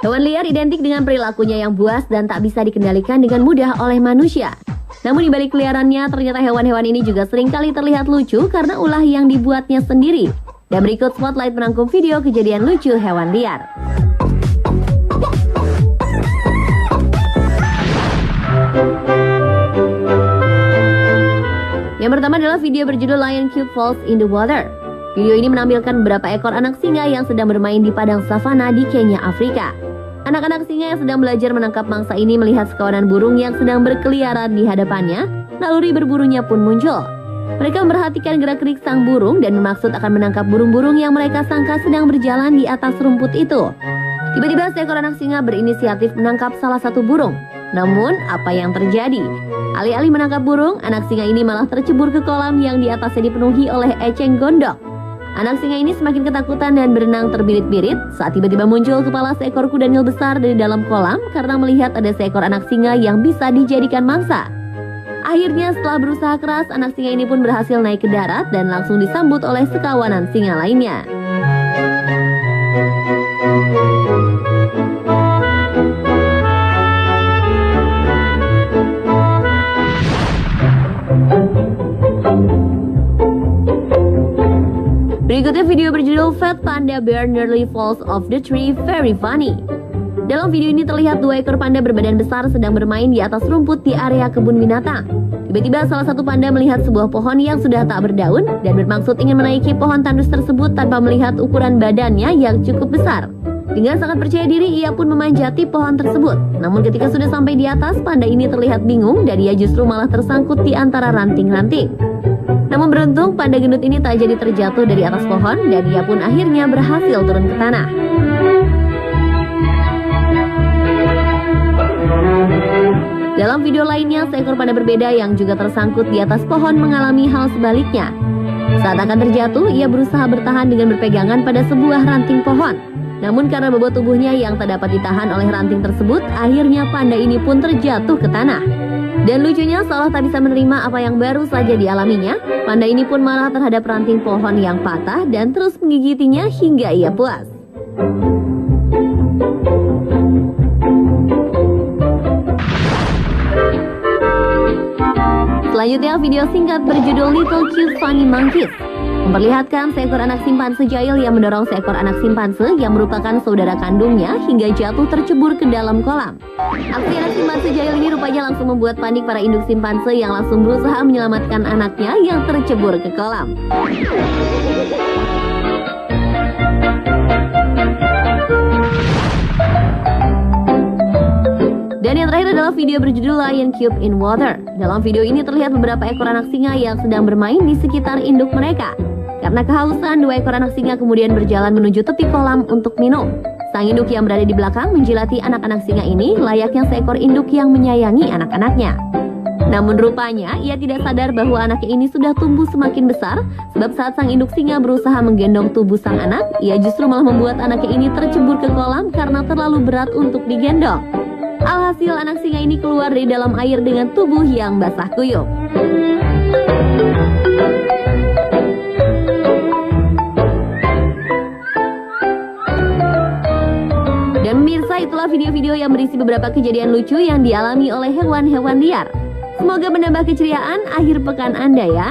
Hewan liar identik dengan perilakunya yang buas dan tak bisa dikendalikan dengan mudah oleh manusia. Namun di balik keliarannya, ternyata hewan-hewan ini juga seringkali terlihat lucu karena ulah yang dibuatnya sendiri. Dan berikut Spotlight merangkum video kejadian lucu hewan liar. Yang pertama adalah video berjudul Lion Cub Falls in the Water. Video ini menampilkan beberapa ekor anak singa yang sedang bermain di padang savana di Kenya, Afrika. Anak-anak singa yang sedang belajar menangkap mangsa ini melihat sekawanan burung yang sedang berkeliaran di hadapannya, naluri berburunya pun muncul. Mereka memperhatikan gerak-gerik sang burung dan bermaksud akan menangkap burung-burung yang mereka sangka sedang berjalan di atas rumput itu. Tiba-tiba seekor anak singa berinisiatif menangkap salah satu burung. Namun, apa yang terjadi? Alih-alih menangkap burung, anak singa ini malah tercebur ke kolam yang di atasnya dipenuhi oleh eceng gondok. Anak singa ini semakin ketakutan dan berenang terbirit-birit saat tiba-tiba muncul kepala seekor kuda nil besar dari dalam kolam karena melihat ada seekor anak singa yang bisa dijadikan mangsa. Akhirnya setelah berusaha keras, anak singa ini pun berhasil naik ke darat dan langsung disambut oleh sekawanan singa lainnya. Berikutnya video berjudul Fat Panda Bear Nearly Falls Off the Tree, Very Funny. Dalam video ini terlihat dua ekor panda berbadan besar sedang bermain di atas rumput di area kebun binatang. Tiba-tiba salah satu panda melihat sebuah pohon yang sudah tak berdaun dan bermaksud ingin menaiki pohon tandus tersebut tanpa melihat ukuran badannya yang cukup besar. Dengan sangat percaya diri, ia pun memanjati pohon tersebut. Namun ketika sudah sampai di atas, panda ini terlihat bingung dan ia justru malah tersangkut di antara ranting-ranting. Namun beruntung, panda gendut ini tak jadi terjatuh dari atas pohon dan ia pun akhirnya berhasil turun ke tanah. Dalam video lainnya, seekor panda berbeda yang juga tersangkut di atas pohon mengalami hal sebaliknya. Saat akan terjatuh, ia berusaha bertahan dengan berpegangan pada sebuah ranting pohon. Namun karena bobot tubuhnya yang tak dapat ditahan oleh ranting tersebut, akhirnya panda ini pun terjatuh ke tanah. Dan lucunya, seolah tak bisa menerima apa yang baru saja dialaminya, panda ini pun marah terhadap ranting pohon yang patah dan terus menggigitinya hingga ia puas. Selanjutnya, video singkat berjudul Little Cute Funny Monkeys memperlihatkan seekor anak simpanse jahil yang mendorong seekor anak simpanse yang merupakan saudara kandungnya hingga jatuh tercebur ke dalam kolam. Aksi anak simpanse jahil ini rupanya langsung membuat panik para induk simpanse yang langsung berusaha menyelamatkan anaknya yang tercebur ke kolam. Dan yang terakhir adalah video berjudul Lion Cub in Water. Dalam video ini terlihat beberapa ekor anak singa yang sedang bermain di sekitar induk mereka. Karena kehausan, dua ekor anak singa kemudian berjalan menuju tepi kolam untuk minum. Sang induk yang berada di belakang menjilati anak-anak singa ini layaknya seekor induk yang menyayangi anak-anaknya. Namun rupanya ia tidak sadar bahwa anaknya ini sudah tumbuh semakin besar, sebab saat sang induk singa berusaha menggendong tubuh sang anak, ia justru malah membuat anaknya ini tercebur ke kolam karena terlalu berat untuk digendong. Alhasil anak singa ini keluar dari dalam air dengan tubuh yang basah kuyup. Dan pemirsa, itulah video-video yang berisi beberapa kejadian lucu yang dialami oleh hewan-hewan liar. Semoga menambah keceriaan akhir pekan Anda ya.